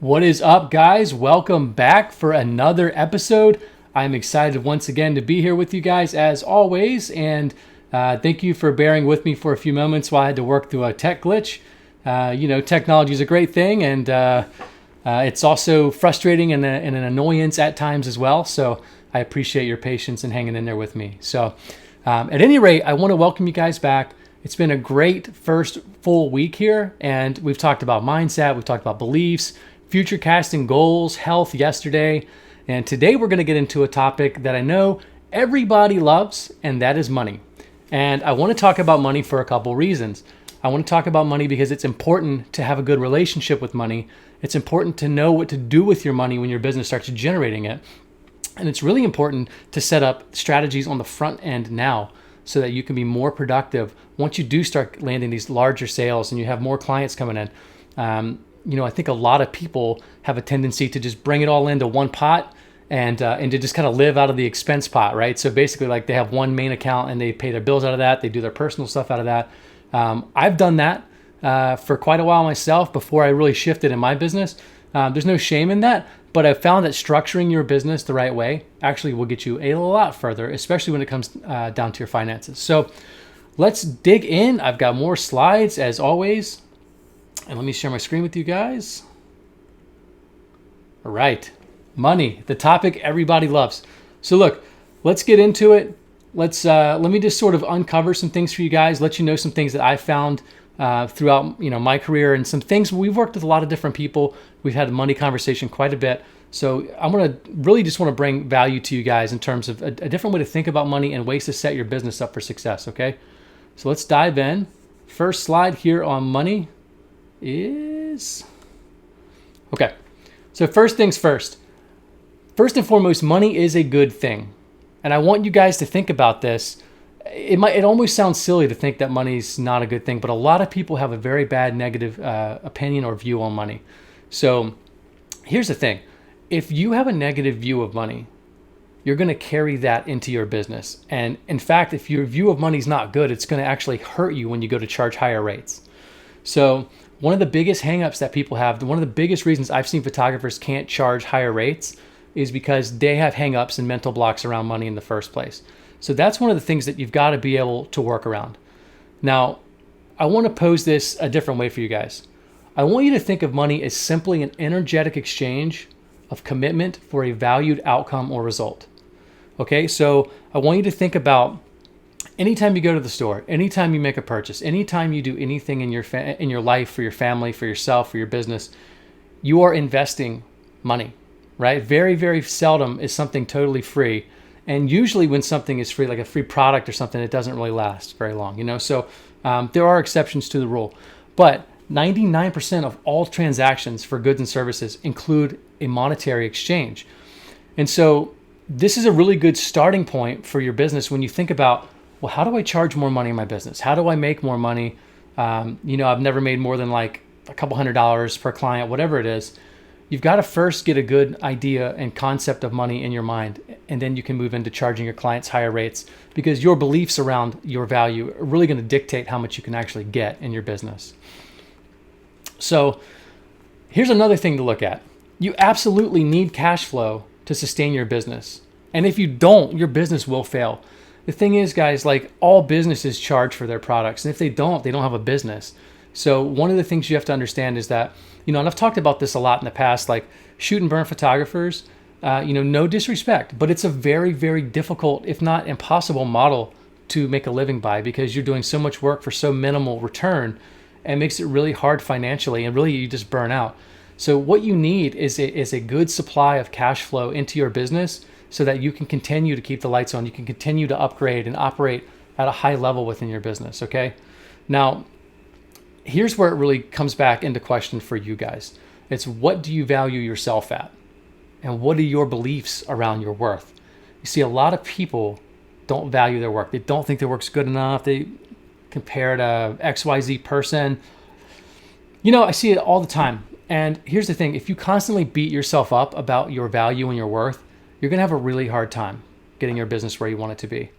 What is up, guys? Welcome back for another episode. I'm excited once again to be here with you guys as always, and thank you for bearing with me for a few moments while I had to work through a tech glitch. Technology is a great thing, and it's also frustrating and an annoyance at times as well. So I appreciate your patience and hanging in there with me. So at any rate, I want to welcome you guys back. It's been a great first full week here, and we've talked about mindset, we've talked about beliefs, future casting goals, health yesterday, and today we're going to get into a topic that I know everybody loves, and that is money. And I want to talk about money for a couple reasons. I want to talk about money because it's important to have a good relationship with money. It's important to know what to do with your money when your business starts generating it. And it's really important to set up strategies on the front end now so that you can be more productive once you do start landing these larger sales and you have more clients coming in. I think a lot of people have a tendency to just bring it all into one pot and to just kind of live out of the expense pot, right? So basically, like, they have one main account and they pay their bills out of that. They do their personal stuff out of that. I've done that for quite a while myself before I really shifted in my business. There's no shame in that, but I've found that structuring your business the right way actually will get you a lot further, especially when it comes down to your finances. So let's dig in. I've got more slides as always. And let me share my screen with you guys. All right, money, the topic everybody loves. So look, let's get into it. Let me just sort of uncover some things for you guys, let you know some things that I found throughout my career, and some things. We've worked with a lot of different people. We've had a money conversation quite a bit. So I'm gonna really just want to bring value to you guys in terms of a different way to think about money and ways to set your business up for success. Okay, so let's dive in. First slide here on money is okay. So first things first. First and foremost, money is a good thing, and I want you guys to think about this. It almost sounds silly to think that money's not a good thing, but a lot of people have a very bad negative opinion or view on money. So here's the thing: if you have a negative view of money, you're going to carry that into your business. And in fact, if your view of money is not good, it's going to actually hurt you when you go to charge higher rates. So one of the biggest hangups that people have, one of the biggest reasons I've seen photographers can't charge higher rates is because they have hangups and mental blocks around money in the first place. So that's one of the things that you've got to be able to work around. Now, I want to pose this a different way for you guys. I want you to think of money as simply an energetic exchange of commitment for a valued outcome or result. Okay, so I want you to think about anytime you go to the store, anytime you make a purchase, anytime you do anything in your life, for your family, for yourself, for your business, you are investing money, right? Very, very seldom is something totally free. And usually when something is free, like a free product or something, it doesn't really last very long, So there are exceptions to the rule. But 99% of all transactions for goods and services include a monetary exchange. And so this is a really good starting point for your business when you think about, well, how do I charge more money in my business? How do I make more money? I've never made more than like a couple $100s per client, whatever it is. You've got to first get a good idea and concept of money in your mind, and then you can move into charging your clients higher rates, because your beliefs around your value are really going to dictate how much you can actually get in your business. So here's another thing to look at. You absolutely need cash flow to sustain your business. And if you don't, your business will fail. The thing is, guys, like, all businesses charge for their products. And if they don't have a business. So one of the things you have to understand is that, and I've talked about this a lot in the past, like shoot and burn photographers, no disrespect, but it's a very, very difficult, if not impossible, model to make a living by, because you're doing so much work for so minimal return, and makes it really hard financially, and really you just burn out. So what you need is a good supply of cash flow into your business, so that you can continue to keep the lights on. You can continue to upgrade and operate at a high level within your business, okay? Now, here's where it really comes back into question for you guys. It's, what do you value yourself at? And what are your beliefs around your worth? You see, a lot of people don't value their work. They don't think their work's good enough. They compare to XYZ person. I see it all the time. And here's the thing. If you constantly beat yourself up about your value and your worth, you're going to have a really hard time getting your business where you want it to be.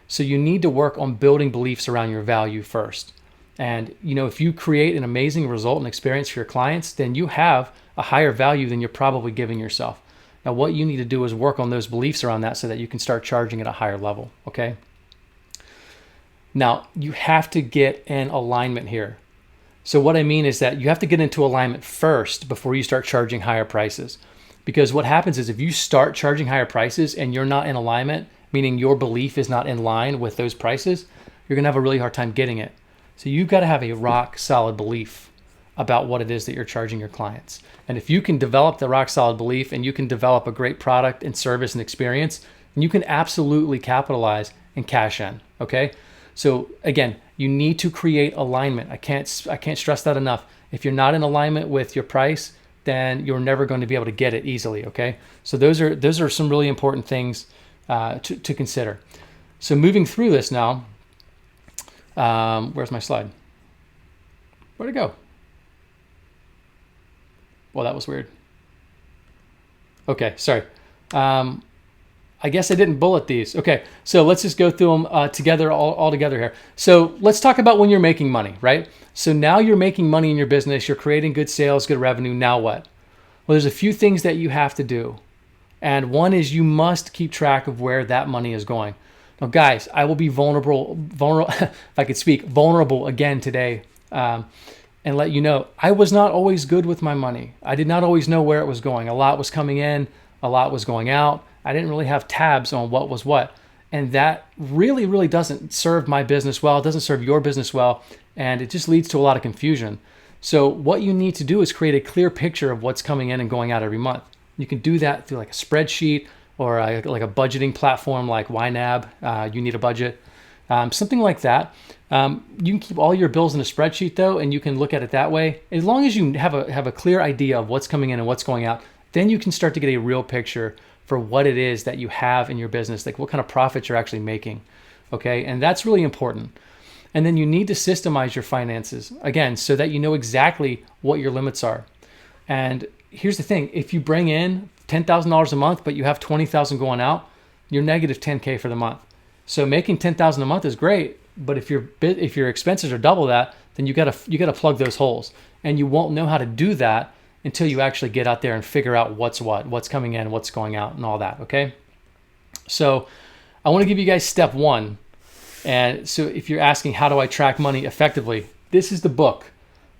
So you need to work on building beliefs around your value first. And if you create an amazing result and experience for your clients, then you have a higher value than you're probably giving yourself. Now, what you need to do is work on those beliefs around that so that you can start charging at a higher level, okay? Now, you have to get in alignment here. So what I mean is that you have to get into alignment first before you start charging higher prices. Because what happens is if you start charging higher prices and you're not in alignment, meaning your belief is not in line with those prices, you're gonna have a really hard time getting it. So you've got to have a rock solid belief about what it is that you're charging your clients. And if you can develop the rock solid belief and you can develop a great product and service and experience, then you can absolutely capitalize and cash in, okay? So again, you need to create alignment. I can't stress that enough. If you're not in alignment with your price, then you're never going to be able to get it easily, okay? So those are some really important things to consider. So moving through this now, where's my slide? Where'd it go? Well, that was weird. Okay, sorry. I guess I didn't bullet these. Okay, so let's just go through them together, all together here. So let's talk about when you're making money, right? So now you're making money in your business, you're creating good sales, good revenue, now what? Well, there's a few things that you have to do. And one is you must keep track of where that money is going. Now, guys, I will be vulnerable, if I could speak, vulnerable again today and let you know, I was not always good with my money. I did not always know where it was going. A lot was coming in, a lot was going out. I didn't really have tabs on what was what. And that really, really doesn't serve my business well. It doesn't serve your business well. And it just leads to a lot of confusion. So what you need to do is create a clear picture of what's coming in and going out every month. You can do that through like a spreadsheet or like a budgeting platform like YNAB, You Need a Budget, something like that. You can keep all your bills in a spreadsheet though, and you can look at it that way. As long as you have a clear idea of what's coming in and what's going out, then you can start to get a real picture for what it is that you have in your business, like what kind of profits you're actually making, okay? And that's really important. And then you need to systemize your finances, again, so that you know exactly what your limits are. And here's the thing, if you bring in $10,000 a month, but you have $20,000 going out, you're negative $10K for the month. So making $10,000 a month is great, but if your expenses are double that, then you gotta plug those holes. And you won't know how to do that until you actually get out there and figure out what's coming in, what's going out, and all that, okay? So I want to give you guys step one. And so if you're asking, how do I track money effectively? This is the book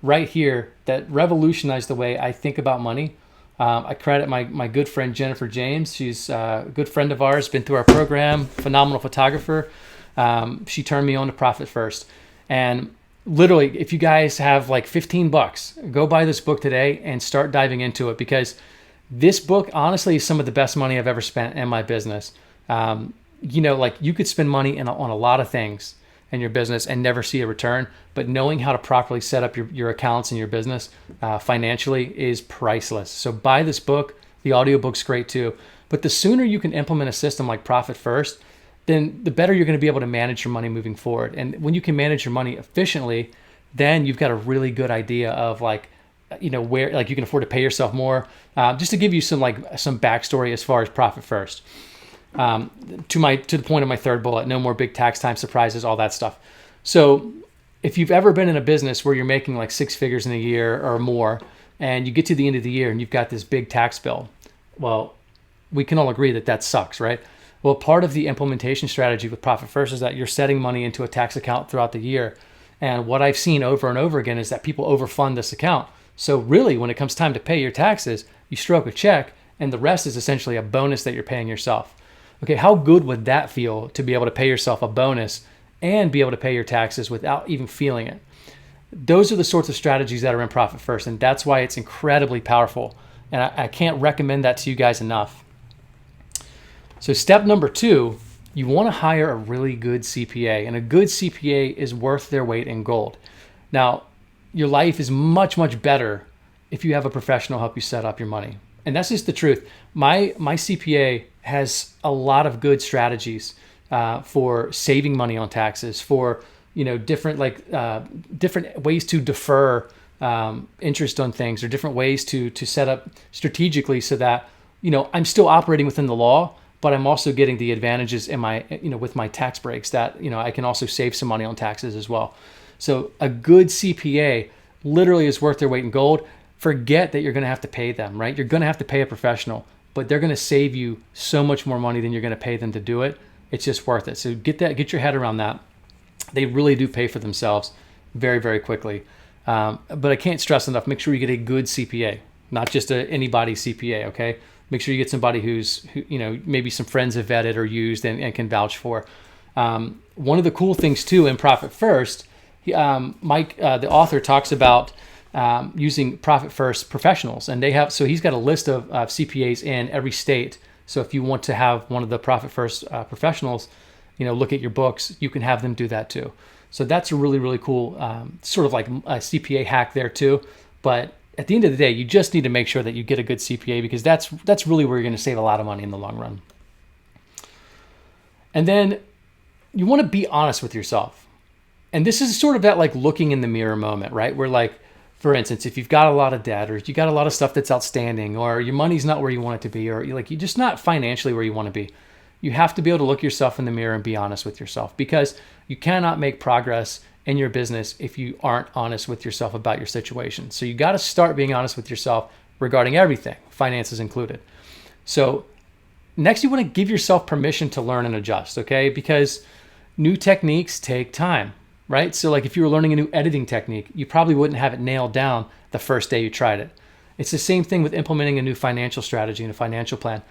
right here that revolutionized the way I think about money. I credit my good friend Jennifer James. She's a good friend of ours, been through our program, phenomenal photographer. She turned me on to Profit First. And literally, if you guys have like $15, go buy this book today and start diving into it, because this book honestly is some of the best money I've ever spent in my business. Like you could spend money on a lot of things in your business and never see a return, but knowing how to properly set up your accounts in your business financially is priceless. So buy this book. The audiobook's great too. But the sooner you can implement a system like Profit First, then the better you're going to be able to manage your money moving forward. And when you can manage your money efficiently, then you've got a really good idea of where you can afford to pay yourself more. Just to give you some backstory as far as Profit First. To the point of my third bullet, no more big tax time surprises, all that stuff. So if you've ever been in a business where you're making like six figures in a year or more, and you get to the end of the year and you've got this big tax bill, well, we can all agree that sucks, right? Well, part of the implementation strategy with Profit First is that you're setting money into a tax account throughout the year. And what I've seen over and over again is that people overfund this account. So really, when it comes time to pay your taxes, you stroke a check and the rest is essentially a bonus that you're paying yourself. Okay, how good would that feel to be able to pay yourself a bonus and be able to pay your taxes without even feeling it? Those are the sorts of strategies that are in Profit First, and that's why it's incredibly powerful. And I can't recommend that to you guys enough. So step number 2, you want to hire a really good CPA, and a good CPA is worth their weight in gold. Now, your life is much, much better if you have a professional help you set up your money. And that's just the truth. My CPA has a lot of good strategies for saving money on taxes, for different ways to defer interest on things, or different ways to set up strategically so that I'm still operating within the law, but I'm also getting the advantages in my with my tax breaks that I can also save some money on taxes as well. So a good CPA literally is worth their weight in gold. Forget that you're going to have to pay them, right? You're going to have to pay a professional, but they're going to save you so much more money than you're going to pay them to do it. It's just worth it. So get your head around that. They really do pay for themselves very, very quickly. But I can't stress enough, make sure you get a good CPA, not just anybody CPA, okay? Make sure you get somebody who maybe some friends have vetted or used and can vouch for. One of the cool things too in Profit First, Mike, the author, talks about using Profit First professionals, and he's got a list of CPAs in every state. So if you want to have one of the Profit First professionals, look at your books, you can have them do that too. So that's a really, really cool sort of like a CPA hack there too. But at the end of the day, you just need to make sure that you get a good CPA, because that's really where you're going to save a lot of money in the long run. And then you want to be honest with yourself. And this is sort of that like looking in the mirror moment, right? Where like, for instance, if you've got a lot of debt, or you got a lot of stuff that's outstanding, or your money's not where you want it to be, or you're just not financially where you want to be, you have to be able to look yourself in the mirror and be honest with yourself, because you cannot make progress in your business if you aren't honest with yourself about your situation. So you got to start being honest with yourself regarding everything, finances included. So next, you want to give yourself permission to learn and adjust, okay? Because new techniques take time, right? So like if you were learning a new editing technique, you probably wouldn't have it nailed down the first day you tried it. It's the same thing with implementing a new financial strategy and a financial plan.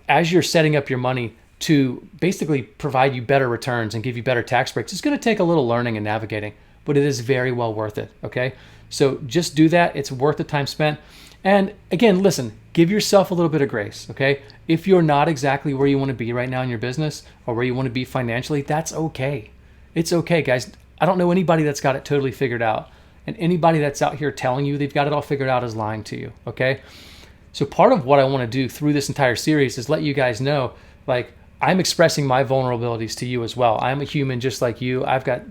As you're setting up your money to basically provide you better returns and give you better tax breaks, it's going to take a little learning and navigating, but it is very well worth it, okay? So just do that. It's worth the time spent. And again, listen, give yourself a little bit of grace, okay? If you're not exactly where you want to be right now in your business or where you want to be financially, that's okay. It's okay, guys. I don't know anybody that's got it totally figured out. And anybody that's out here telling you they've got it all figured out is lying to you, okay? So part of what I want to do through this entire series is let you guys know, like, I'm expressing my vulnerabilities to you as well. I'm a human just like you. I've got,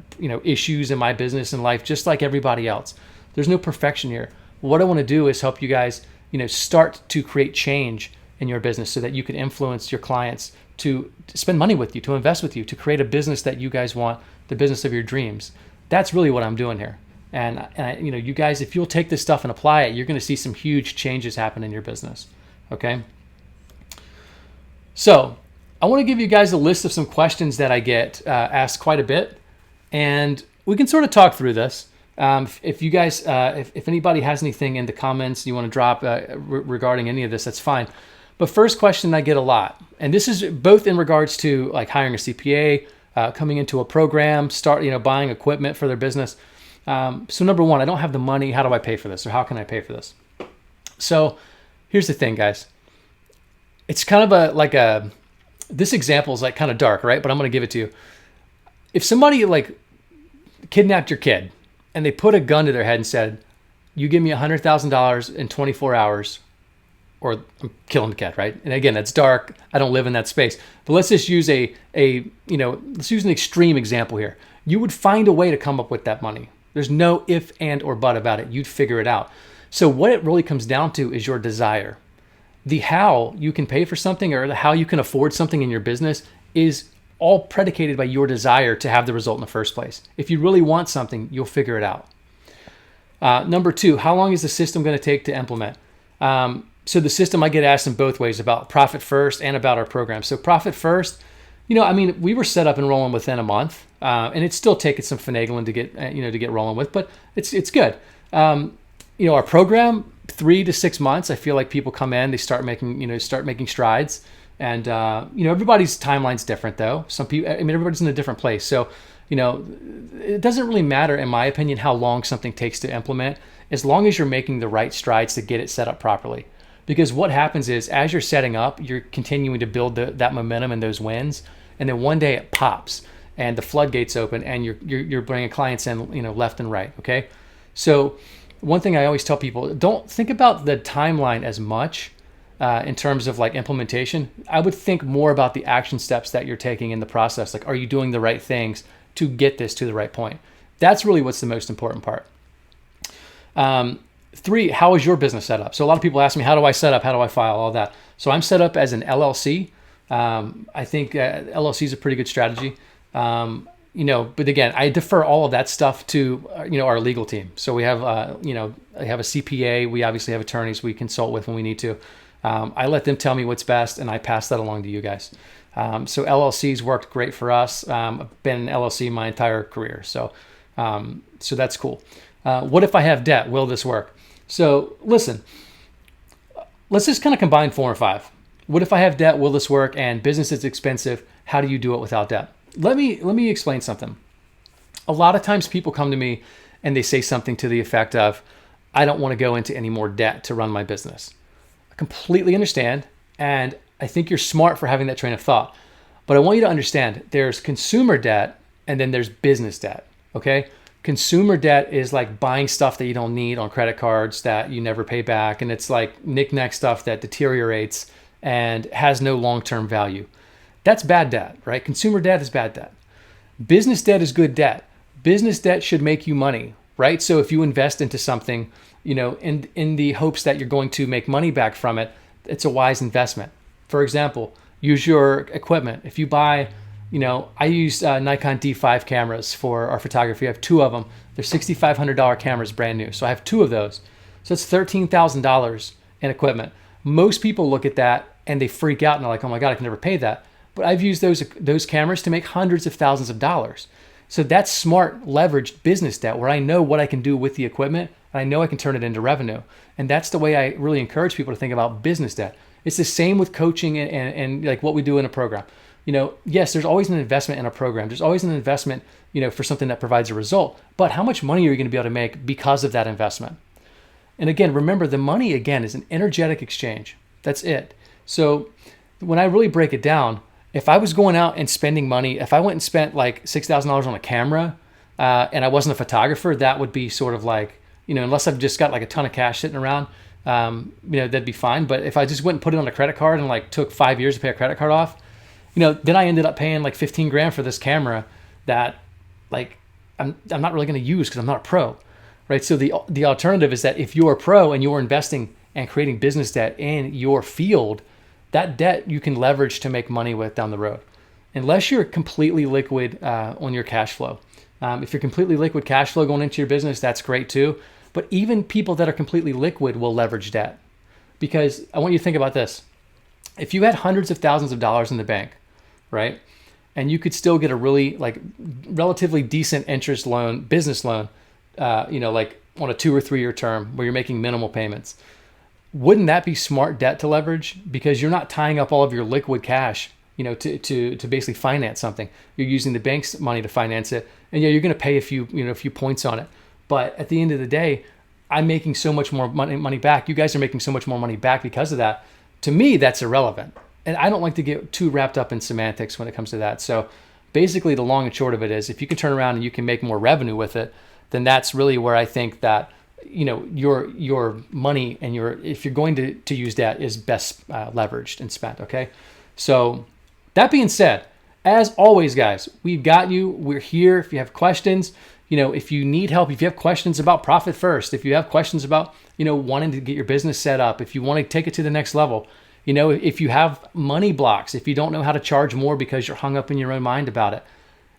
issues in my business and life just like everybody else. There's no perfection here. What I want to do is help you guys, start to create change in your business so that you can influence your clients to spend money with you, to invest with you, to create a business that you guys want, the business of your dreams. That's really what I'm doing here. And you guys, if you'll take this stuff and apply it, you're going to see some huge changes happen in your business. Okay. So I want to give you guys a list of some questions that I get asked quite a bit, and we can sort of talk through this. If you guys, if anybody has anything in the comments you want to drop regarding any of this, that's fine. But first question I get a lot, and this is both in regards to like hiring a CPA, coming into a program, buying equipment for their business. So number one, I don't have the money. How do I pay for this? Or how can I pay for this? So here's the thing, guys. It's kind of this example is like kind of dark, right? But I'm going to give it to you. If somebody like kidnapped your kid and they put a gun to their head and said, you give me $100,000 in 24 hours or I'm killing the kid, right? And again, that's dark. I don't live in that space. But let's just use let's use an extreme example here. You would find a way to come up with that money. There's no if, and, or but about it. You'd figure it out. So what it really comes down to is your desire. The how you can pay for something or the how you can afford something in your business is all predicated by your desire to have the result in the first place. If you really want something, you'll figure it out. Number two, how long is the system going to take to implement? So the system, I get asked in both ways about Profit First and about our program. So Profit First, we were set up and rolling within a month, and it's still taking some finagling to get rolling with, but it's good. Our program, 3 to 6 months. I feel like people come in, they start making strides, and everybody's timeline's different though. Some people, everybody's in a different place. So, it doesn't really matter, in my opinion, how long something takes to implement, as long as you're making the right strides to get it set up properly. Because what happens is, as you're setting up, you're continuing to build that momentum and those wins, and then one day it pops and the floodgates open, and you're bringing clients in, left and right. Okay, so one thing I always tell people: don't think about the timeline as much in terms of like implementation. I would think more about the action steps that you're taking in the process. Like, are you doing the right things to get this to the right point? That's really what's the most important part. 3, how is your business set up? So a lot of people ask me, how do I set up? How do I file? All that. So I'm set up as an LLC. I think LLC is a pretty good strategy. but again, I defer all of that stuff to, our legal team. So we have, I have a CPA. We obviously have attorneys we consult with when we need to. I let them tell me what's best, and I pass that along to you guys. So LLCs worked great for us. I've been in LLC my entire career. So that's cool. What if I have debt? Will this work? So listen, let's just kind of combine 4 and 5. What if I have debt? Will this work? And business is expensive. How do you do it without debt? Let me explain something. A lot of times people come to me and they say something to the effect of, I don't want to go into any more debt to run my business. I completely understand. And I think you're smart for having that train of thought. But I want you to understand there's consumer debt and then there's business debt. Okay? Consumer debt is like buying stuff that you don't need on credit cards that you never pay back. And it's like knick-knack stuff that deteriorates and has no long-term value. That's bad debt, right? Consumer debt is bad debt. Business debt is good debt. Business debt should make you money, right? So if you invest into something, in the hopes that you're going to make money back from it, it's a wise investment. For example, use your equipment. If you buy, I use Nikon D5 cameras for our photography. I have 2 of them. They're $6,500 cameras, brand new. So I have 2 of those. So it's $13,000 in equipment. Most people look at that and they freak out and they're like, oh my God, I can never pay that. But I've used those cameras to make hundreds of thousands of dollars. So that's smart leveraged business debt where I know what I can do with the equipment and I know I can turn it into revenue. And that's the way I really encourage people to think about business debt. It's the same with coaching and like what we do in a program. Yes, there's always an investment in a program. There's always an investment, for something that provides a result. But how much money are you going to be able to make because of that investment? And again, remember the money again is an energetic exchange. That's it. So when I really break it down, if I was going out and spending money, if I went and spent like $6,000 on a camera and I wasn't a photographer, that would be sort of like, unless I've just got like a ton of cash sitting around, that'd be fine. But if I just went and put it on a credit card and like took 5 years to pay a credit card off, then I ended up paying like 15 grand for this camera that like I'm not really going to use because I'm not a pro, right? So the alternative is that if you're a pro and you're investing and creating business debt in your field, that debt you can leverage to make money with down the road, unless you're completely liquid on your cash flow. If you're completely liquid cash flow going into your business, that's great too. But even people that are completely liquid will leverage debt, because I want you to think about this. If you had hundreds of thousands of dollars in the bank, right, and you could still get a really like relatively decent interest loan, business loan, like on a 2 or 3 year term where you're making minimal payments, wouldn't that be smart debt to leverage? Because you're not tying up all of your liquid cash, to basically finance something. You're using the bank's money to finance it, and you're going to pay a few points on it. But at the end of the day, I'm making so much more money back. You guys are making so much more money back because of that. To me, that's irrelevant, and I don't like to get too wrapped up in semantics when it comes to that. So basically, the long and short of it is, if you can turn around and you can make more revenue with it, then that's really where I think that your money and if you're going to use debt is best leveraged and spent. Okay. So that being said, as always, guys, we've got you. We're here. If you have questions, if you need help, if you have questions about Profit First, if you have questions about, wanting to get your business set up, if you want to take it to the next level, if you have money blocks, if you don't know how to charge more because you're hung up in your own mind about it,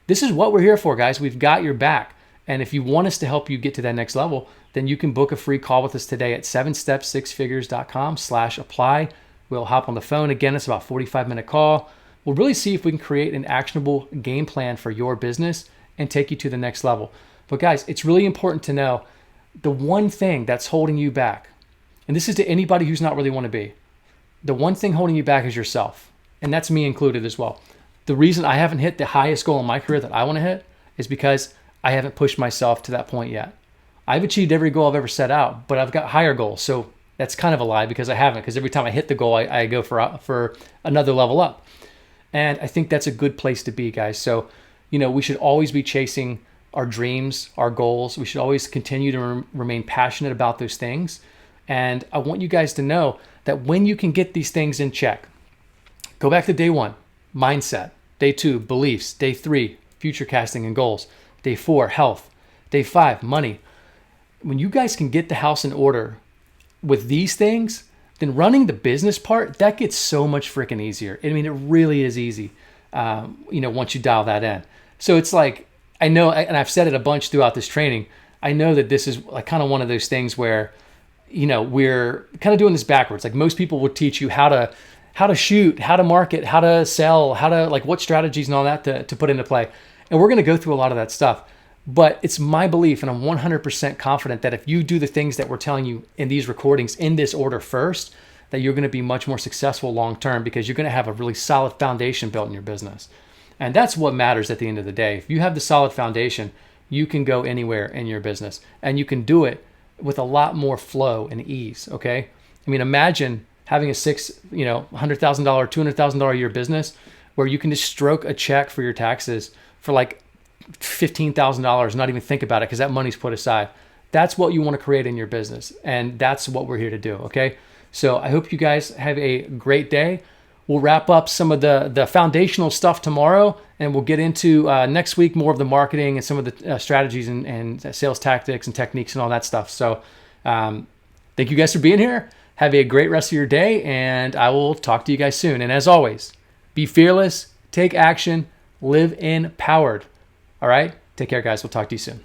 this is what we're here for, guys. We've got your back. And if you want us to help you get to that next level, then you can book a free call with us today at 7step6figures.com/apply. We'll hop on the phone. Again, it's about a 45-minute call. We'll really see if we can create an actionable game plan for your business and take you to the next level. But guys, it's really important to know the one thing that's holding you back, and this is to anybody who's not really want to be, the one thing holding you back is yourself. And that's me included as well. The reason I haven't hit the highest goal in my career that I want to hit is because I haven't pushed myself to that point yet. I've achieved every goal I've ever set out, but I've got higher goals. So that's kind of a lie because I haven't, because every time I hit the goal, I go for another level up. And I think that's a good place to be, guys. So, we should always be chasing our dreams, our goals. We should always continue to remain passionate about those things. And I want you guys to know that when you can get these things in check, go back to day 1, mindset. Day 2, beliefs. Day 3, future casting and goals. Day 4, health. Day 5, money. When you guys can get the house in order with these things, then running the business part, that gets so much freaking easier. I mean, it really is easy, once you dial that in. So it's like, I know, and I've said it a bunch throughout this training, I know that this is like kind of one of those things where, we're kind of doing this backwards. Like most people would teach you how to shoot, how to market, how to sell, how to like what strategies and all that to put into play. And we're going to go through a lot of that stuff. But it's my belief, and I'm 100% confident that if you do the things that we're telling you in these recordings in this order first, that you're going to be much more successful long term because you're going to have a really solid foundation built in your business. And that's what matters at the end of the day. If you have the solid foundation, you can go anywhere in your business, and you can do it with a lot more flow and ease. Okay. I mean, imagine having a $100,000, $200,000 a year business where you can just stroke a check for your taxes for like $15,000, not even think about it because that money's put aside. That's what you want to create in your business. And that's what we're here to do. Okay. So I hope you guys have a great day. We'll wrap up some of the foundational stuff tomorrow, and we'll get into next week more of the marketing and some of the strategies and sales tactics and techniques and all that stuff. So thank you guys for being here. Have a great rest of your day, and I will talk to you guys soon. And as always, be fearless, take action, live empowered. All right? Take care, guys. We'll talk to you soon.